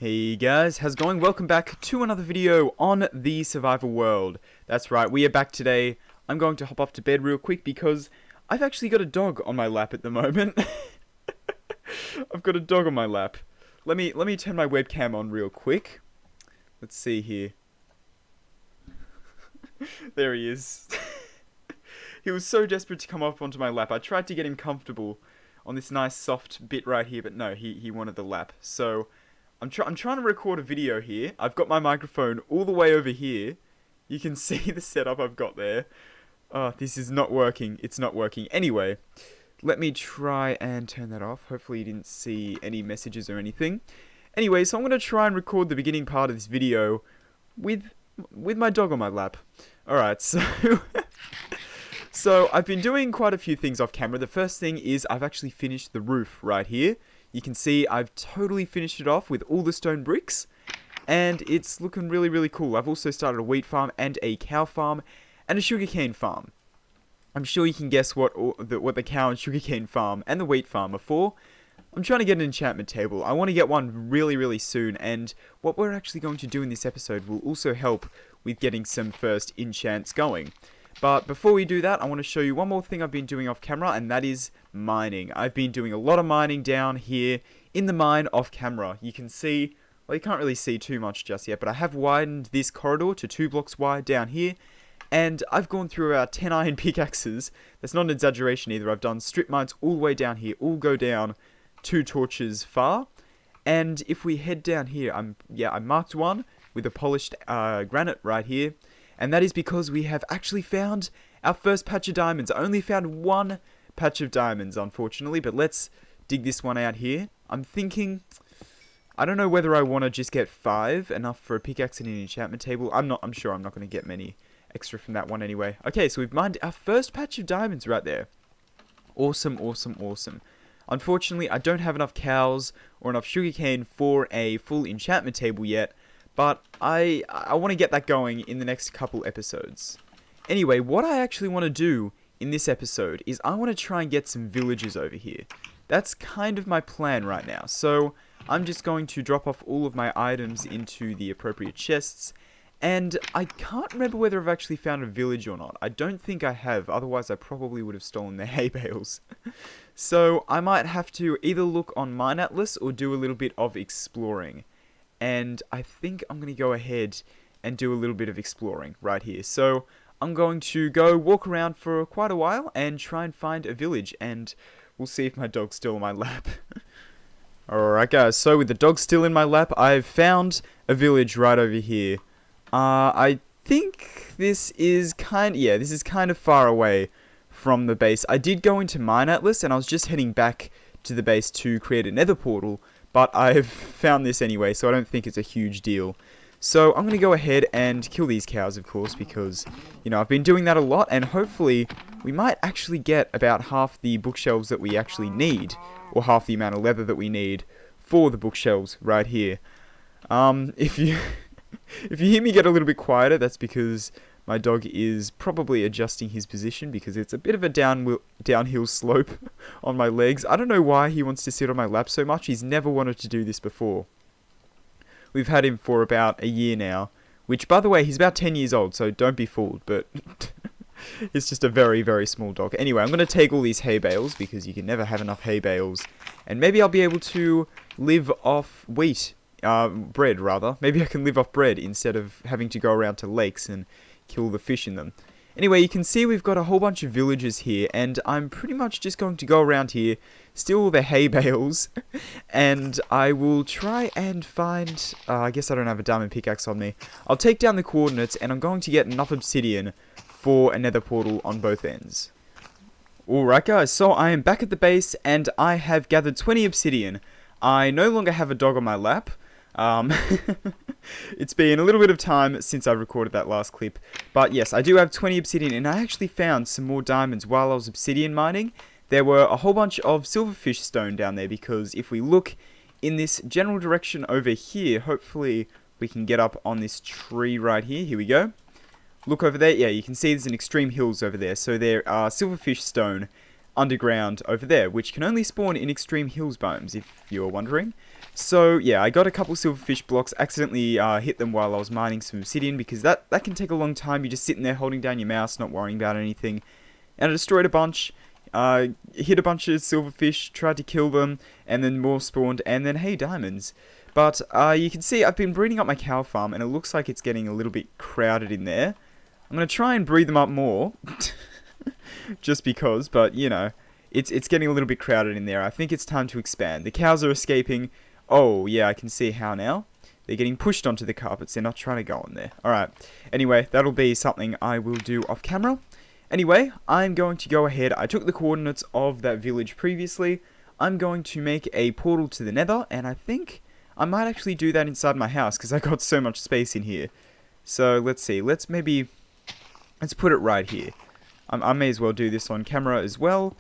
Hey guys, how's it going? Welcome back to another video on the survival world. That's right, we are back today. I'm going to hop off to bed real quick because I've actually got a dog on my lap at the moment. I've got a dog on my lap. Let me turn my webcam on real quick. Let's see here. There he is. He was so desperate to come up onto my lap. I tried to get him comfortable on this nice soft bit right here, but no, he wanted the lap. So I'm trying to record a video here. I've got my microphone all the way over here. You can see the setup I've got there. Oh, this is not working. It's not working. Anyway, let me try and turn that off. Hopefully you didn't see any messages or anything. Anyway, so I'm going to try and record the beginning part of this video with my dog on my lap. Alright, so so I've been doing quite a few things off camera. The first thing is I've actually finished the roof right here. You can see I've totally finished it off with all the stone bricks, and it's looking really, really cool. I've also started a wheat farm and a cow farm and a sugarcane farm. I'm sure you can guess what the cow and sugarcane farm and the wheat farm are for. I'm trying to get an enchantment table. I want to get one really, really soon, and what we're actually going to do in this episode will also help with getting some first enchants going. But before we do that, I want to show you one more thing I've been doing off camera, and that is mining. I've been doing a lot of mining down here in the mine off camera. You can see, well, you can't really see too much just yet, but I have widened this corridor to 2 blocks wide down here, and I've gone through about 10 iron pickaxes. That's not an exaggeration either. I've done strip mines all the way down here, all go down 2 torches far. And if we head down here, I marked one with a polished granite right here. And that is because we have actually found our first patch of diamonds. I only found one patch of diamonds, unfortunately, but let's dig this one out here. I'm thinking, I don't know whether I want to just get 5, enough for a pickaxe and an enchantment table. I'm sure I'm not going to get many extra from that one anyway. Okay, so we've mined our first patch of diamonds right there. Awesome, awesome, awesome. Unfortunately, I don't have enough cows or enough sugarcane for a full enchantment table yet, but I want to get that going in the next couple episodes. Anyway, what I actually want to do in this episode is I want to try and get some villagers over here. That's kind of my plan right now. So I'm just going to drop off all of my items into the appropriate chests. And I can't remember whether I've actually found a village or not. I don't think I have, otherwise I probably would have stolen their hay bales. So I might have to either look on Mine Atlas or do a little bit of exploring. And I think I'm going to go ahead and do a little bit of exploring right here. So I'm going to go walk around for quite a while and try and find a village. And we'll see if my dog's still in my lap. Alright guys, so with the dog still in my lap, I've found a village right over here. I think this is kind of far away from the base. I did go into Mine Atlas and I was just heading back to the base to create a nether portal. But I've found this anyway, so I don't think it's a huge deal. So I'm going to go ahead and kill these cows, of course, because, you know, I've been doing that a lot, and hopefully we might actually get about half the bookshelves that we actually need, or half the amount of leather that we need for the bookshelves right here. If you hear me get a little bit quieter, that's because my dog is probably adjusting his position because it's a bit of a downhill slope on my legs. I don't know why he wants to sit on my lap so much. He's never wanted to do this before. We've had him for about a year now, which, by the way, he's about 10 years old, so don't be fooled, but it's just a very, very small dog. Anyway, I'm going to take all these hay bales because you can never have enough hay bales, and maybe I'll be able to live off bread, rather. Maybe I can live off bread instead of having to go around to lakes and kill the fish in them. Anyway, you can see we've got a whole bunch of villagers here, and I'm pretty much just going to go around here, steal all the hay bales, and I will try and find, I guess I don't have a diamond pickaxe on me. I'll take down the coordinates, and I'm going to get enough obsidian for a nether portal on both ends. Alright guys, so I am back at the base, and I have gathered 20 obsidian. I no longer have a dog on my lap. It's been a little bit of time since I recorded that last clip, but yes, I do have 20 obsidian, and I actually found some more diamonds while I was obsidian mining. There were a whole bunch of silverfish stone down there, because if we look in this general direction over here, hopefully we can get up on this tree right here. Here we go. Look over there. Yeah, you can see there's an extreme hills over there, so there are silverfish stone underground over there, which can only spawn in extreme hills biomes, if you're wondering. So yeah, I got a couple silverfish blocks, accidentally hit them while I was mining some obsidian, because that can take a long time. You're just sitting there holding down your mouse, not worrying about anything. And I destroyed a bunch, hit a bunch of silverfish, tried to kill them, and then more spawned, and then hey, diamonds. But you can see I've been breeding up my cow farm, and it looks like it's getting a little bit crowded in there. I'm going to try and breed them up more, just because, but you know, it's getting a little bit crowded in there. I think it's time to expand. The cows are escaping. Oh, yeah, I can see how now. They're getting pushed onto the carpets. They're not trying to go on there. Alright. Anyway, that'll be something I will do off camera. Anyway, I'm going to go ahead. I took the coordinates of that village previously. I'm going to make a portal to the nether, and I think I might actually do that inside my house, because I got so much space in here. So, let's see. Let's put it right here. I may as well do this on camera as well.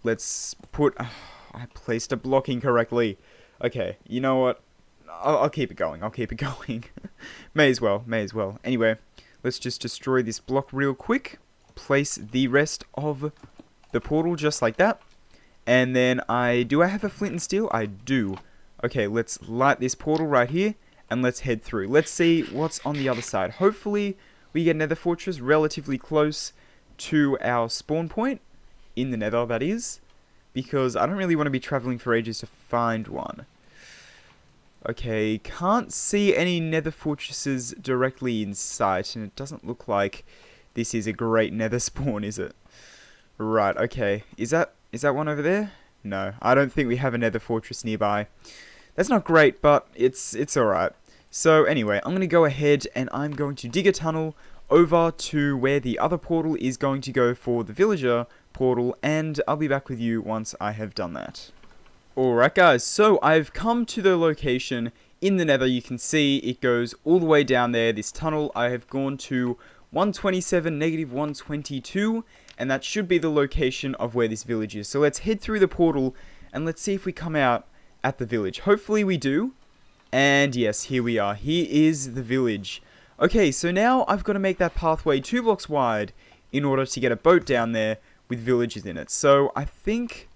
Let's put... I placed a block incorrectly. Okay, you know what? I'll keep it going. I'll keep it going. May as well. Anyway, let's just destroy this block real quick. Place the rest of the portal just like that. And then do I have a flint and steel? I do. Okay, let's light this portal right here. And let's head through. Let's see what's on the other side. Hopefully, we get Nether Fortress relatively close to our spawn point. In the nether, that is. Because I don't really want to be traveling for ages to find one. Okay, can't see any nether fortresses directly in sight, and it doesn't look like this is a great nether spawn, is it? Right, okay. Is that one over there? No, I don't think we have a nether fortress nearby. That's not great, but it's alright. So anyway, I'm going to go ahead and I'm going to dig a tunnel over to where the other portal is going to go for the villager portal, and I'll be back with you once I have done that. Alright guys, so I've come to the location in the nether. You can see it goes all the way down there, this tunnel. I have gone to 127, negative 122, and that should be the location of where this village is. So let's head through the portal, and let's see if we come out at the village. Hopefully we do, and yes, here we are. Here is the village. Okay, so now I've got to make that pathway 2 blocks wide in order to get a boat down there with villages in it. So I think...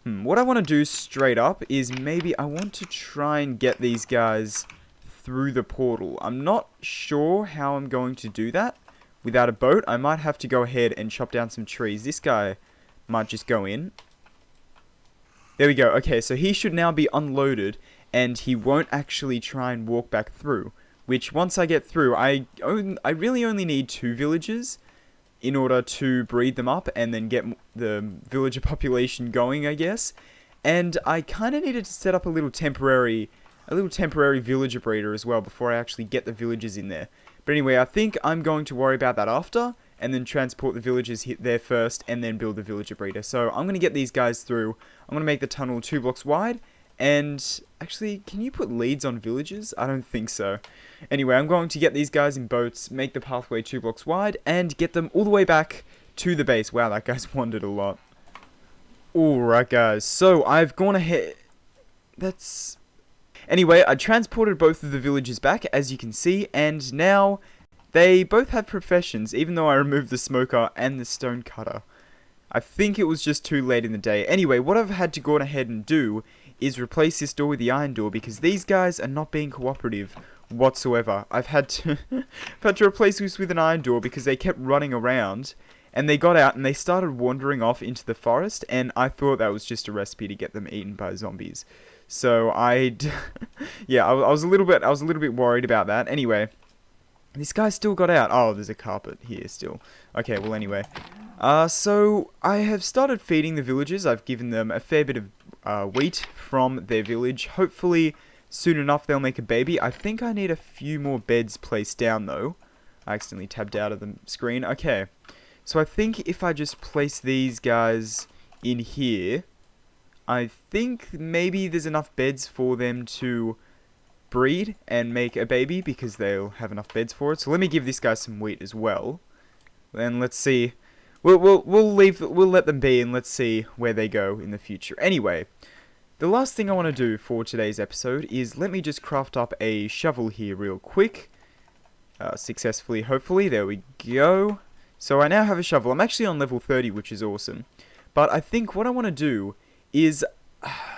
what I want to do straight up is maybe I want to try and get these guys through the portal. I'm not sure how I'm going to do that without a boat. I might have to go ahead and chop down some trees. This guy might just go in. There we go. Okay, so he should now be unloaded and he won't actually try and walk back through. Which, once I get through, I really only need 2 villages in order to breed them up and then get the villager population going, I guess. And I kind of needed to set up a little temporary villager breeder as well before I actually get the villagers in there. But anyway, I think I'm going to worry about that after, and then transport the villagers there first, and then build the villager breeder. So I'm going to get these guys through. I'm going to make the tunnel 2 blocks wide. And actually, can you put leads on villages? I don't think so. Anyway, I'm going to get these guys in boats, make the pathway 2 blocks wide, and get them all the way back to the base. Wow, that guy's wandered a lot. Alright guys, so I've gone ahead... Anyway, I transported both of the villagers back, as you can see, and now they both have professions, even though I removed the smoker and the stone cutter. I think it was just too late in the day. Anyway, what I've had to go ahead and do is replace this door with the iron door, because these guys are not being cooperative whatsoever. I've had to replace this with an iron door because they kept running around, and they got out and they started wandering off into the forest, and I thought that was just a recipe to get them eaten by zombies. So yeah, I was a little bit worried about that. Anyway, this guy still got out. Oh, there's a carpet here still. Okay, well anyway. So I have started feeding the villagers. I've given them a fair bit of wheat from their village. Hopefully, soon enough they'll make a baby. I think I need a few more beds placed down though. I accidentally tabbed out of the screen. Okay, so I think if I just place these guys in here, I think maybe there's enough beds for them to breed and make a baby, because they'll have enough beds for it. So let me give this guy some wheat as well. And let's see. We'll let them be, and let's see where they go in the future. Anyway, the last thing I want to do for today's episode is let me just craft up a shovel here real quick. Successfully, hopefully. There we go. So I now have a shovel. I'm actually on level 30, which is awesome. But I think what I want to do is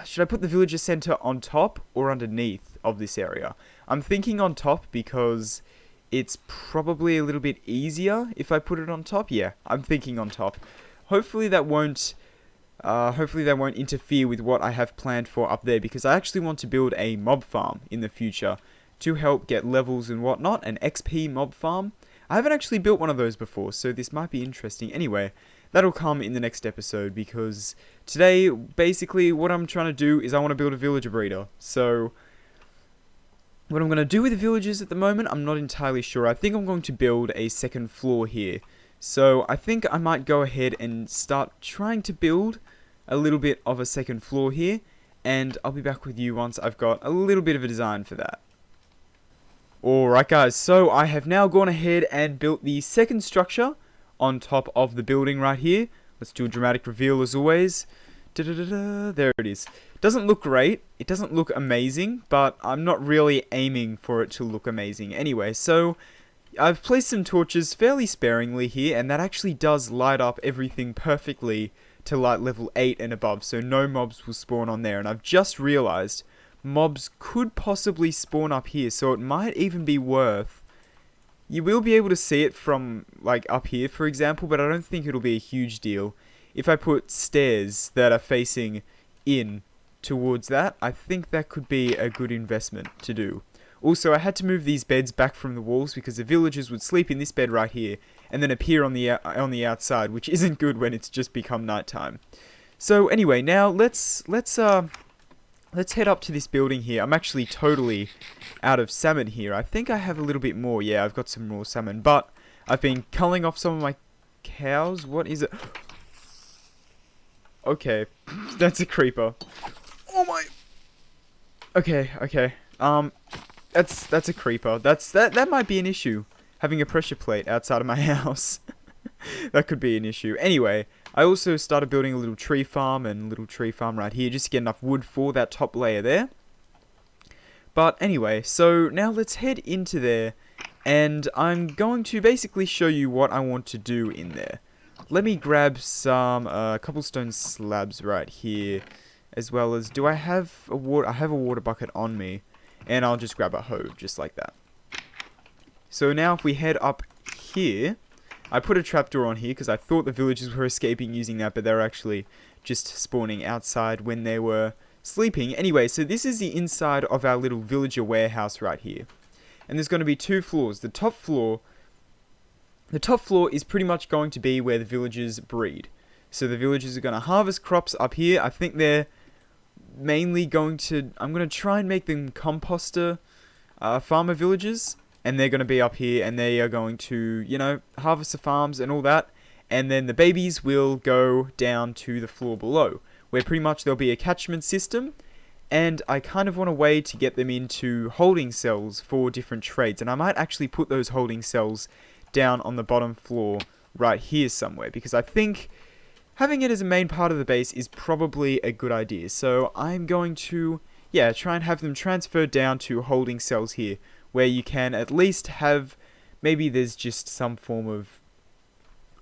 should I put the villager center on top or underneath of this area? I'm thinking on top because it's probably a little bit easier if I put it on top. Yeah, I'm thinking on top. Hopefully that won't interfere with what I have planned for up there, because I actually want to build a mob farm in the future to help get levels and whatnot, an XP mob farm. I haven't actually built one of those before, so this might be interesting. Anyway, that'll come in the next episode, because today, basically, what I'm trying to do is I want to build a villager breeder. So, what I'm going to do with the villagers at the moment, I'm not entirely sure. I think I'm going to build a second floor here. So, I think I might go ahead and start trying to build a little bit of a second floor here, and I'll be back with you once I've got a little bit of a design for that. Alright guys, so I have now gone ahead and built the second structure on top of the building right here. Let's do a dramatic reveal as always. There it is. Doesn't look great, it doesn't look amazing, but I'm not really aiming for it to look amazing. Anyway, so I've placed some torches fairly sparingly here, and that actually does light up everything perfectly to light level 8 and above, so no mobs will spawn on there. And I've just realized mobs could possibly spawn up here, so it might even be worth... You will be able to see it from, like, up here, for example, but I don't think it'll be a huge deal. If I put stairs that are facing in towards that, I think that could be a good investment to do. Also, I had to move these beds back from the walls because the villagers would sleep in this bed right here and then appear on the outside, which isn't good when it's just become nighttime. So anyway, now let's head up to this building here. I'm actually totally out of salmon here. I think I have a little bit more. Yeah, I've got some raw salmon, but I've been culling off some of my cows. What is it? Okay, that's a creeper. Oh my. Okay. That's a creeper. That might be an issue. Having a pressure plate outside of my house. That could be an issue. Anyway, I also started building a little tree farm right here just to get enough wood for that top layer there. But anyway, so now let's head into there, and I'm going to basically show you what I want to do in there. Let me grab some cobblestone slabs right here, as well as, do I have a water? I have a water bucket on me, and I'll just grab a hoe just like that. So now if we head up here, I put a trapdoor on here because I thought the villagers were escaping using that, but they're actually just spawning outside when they were sleeping. Anyway, so this is the inside of our little villager warehouse right here. And there's going to be 2 floors. The top floor is pretty much going to be where the villagers breed. So the villagers are going to harvest crops up here. I think they're mainly going to... I'm going to try and make them composter farmer villagers. And they're going to be up here, and they are going to, you know, harvest the farms and all that. And then the babies will go down to the floor below, where pretty much there'll be a catchment system. And I kind of want a way to get them into holding cells for different trades. And I might actually put those holding cells down on the bottom floor right here somewhere, because I think having it as a main part of the base is probably a good idea. So I'm going to, yeah, try and have them transferred down to holding cells here, where you can at least have, maybe there's just some form of,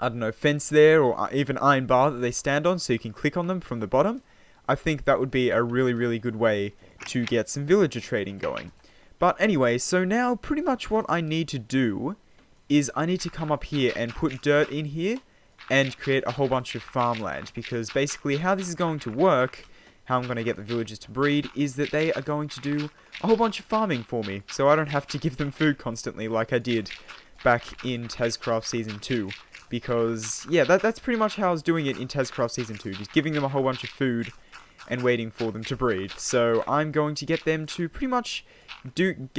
I don't know, fence there, or even iron bar that they stand on so you can click on them from the bottom. I think that would be a really, really good way to get some villager trading going. But anyway, so now pretty much what I need to do is I need to come up here and put dirt in here and create a whole bunch of farmland, because basically how this is going to work, how I'm going to get the villagers to breed, is that they are going to do a whole bunch of farming for me, so I don't have to give them food constantly like I did back in TasCraft Season 2. Because, yeah, that's pretty much how I was doing it in TasCraft Season 2, just giving them a whole bunch of food and waiting for them to breed. So I'm going to get them to pretty much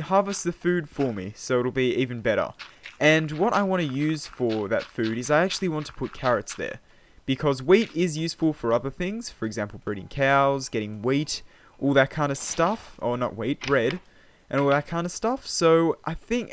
harvest the food for me, so it'll be even better. And what I want to use for that food is I actually want to put carrots there, because wheat is useful for other things, for example breeding cows, getting wheat, all that kind of stuff, or not wheat, bread, and all that kind of stuff. So I think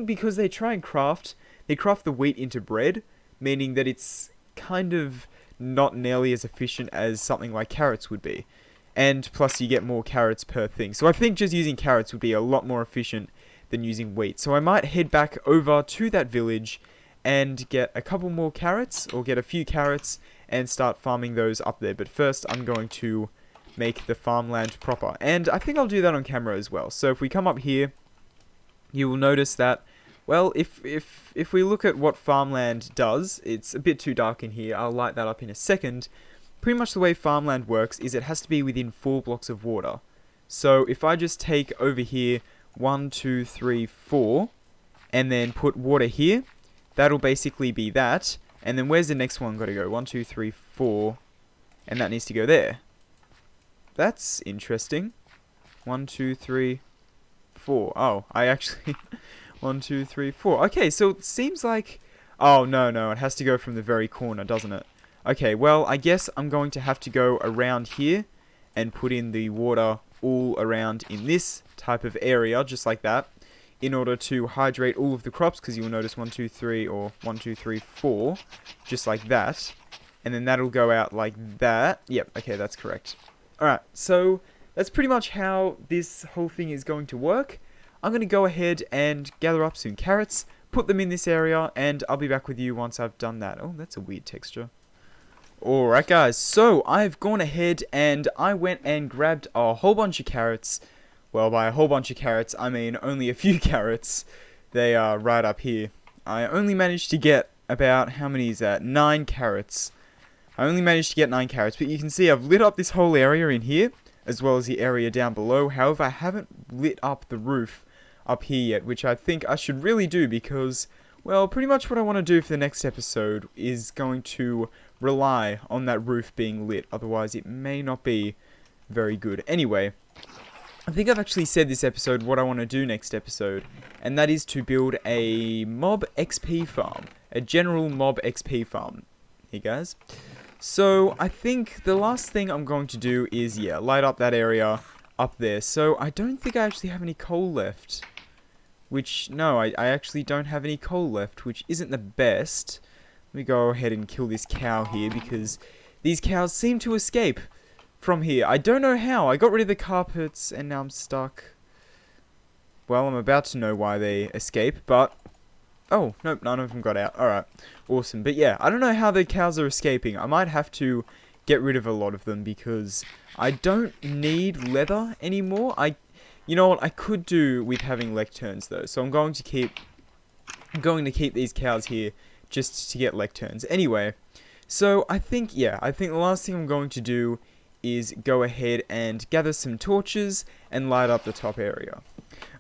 because they try and craft the wheat into bread, meaning that it's kind of not nearly as efficient as something like carrots would be. And plus you get more carrots per thing. So I think just using carrots would be a lot more efficient than using wheat. So I might head back over to that village and get a couple more carrots, or get a few carrots, and start farming those up there. But first I'm going to make the farmland proper. And I think I'll do that on camera as well. So if we come up here, you will notice that, well, if we look at what farmland does, it's a bit too dark in here. I'll light that up in a second. Pretty much the way farmland works is it has to be within 4 blocks of water. So if I just take over here 1, 2, 3, 4, and then put water here, that'll basically be that. And then where's the next one got to go? 1, 2, 3, 4, and that needs to go there. That's interesting. 1, 2, 3, 4. Oh, I actually 1, 2, 3, 4. Okay, so it seems like, oh no, it has to go from the very corner, doesn't it? Okay, well, I guess I'm going to have to go around here and put in the water all around in this type of area, just like that, in order to hydrate all of the crops, because you'll notice 1, 2, 3, or 1, 2, 3, 4, just like that, and then that'll go out like that. Yep, okay, that's correct. Alright, so that's pretty much how this whole thing is going to work. I'm going to go ahead and gather up some carrots, put them in this area, and I'll be back with you once I've done that. Oh, that's a weird texture. Alright guys, so I've gone ahead and I went and grabbed a whole bunch of carrots. Well, by a whole bunch of carrots, I mean only a few carrots. They are right up here. I only managed to get about, how many is that? 9 carrots. I only managed to get 9 carrots, but you can see I've lit up this whole area in here, as well as the area down below. However, I haven't lit up the roof up here yet, which I think I should really do because, well, pretty much what I want to do for the next episode is going to rely on that roof being lit, otherwise it may not be very good. Anyway, I think I've actually said this episode what I want to do next episode, and that is to build a mob XP farm, a general mob XP farm. Hey guys. So I think the last thing I'm going to do is, yeah, light up that area up there. So I don't think I actually have any coal left. Which, no, I actually don't have any coal left, which isn't the best. Let me go ahead and kill this cow here, because these cows seem to escape from here. I don't know how. I got rid of the carpets, and now I'm stuck. Well, I'm about to know why they escape, but... Oh, nope, none of them got out. Alright, awesome. But yeah, I don't know how the cows are escaping. I might have to get rid of a lot of them, because I don't need leather anymore. You know what, I could do with having lecterns, though. So I'm going to keep these cows here, just to get lecterns. Anyway, so I think the last thing I'm going to do is go ahead and gather some torches and light up the top area.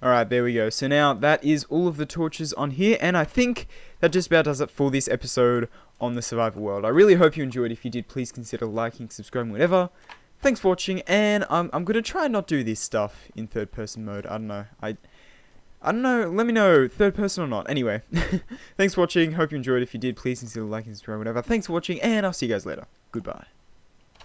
Alright, there we go. So now that is all of the torches on here, and I think that just about does it for this episode on the survival world. I really hope you enjoyed. If you did, please consider liking, subscribing, whatever. Thanks for watching, and I'm going to try and not do this stuff in third person mode. I don't know. I don't know. Let me know, third person or not. Anyway, thanks for watching. Hope you enjoyed. If you did, please consider liking, subscribing, whatever. Thanks for watching, and I'll see you guys later. Goodbye.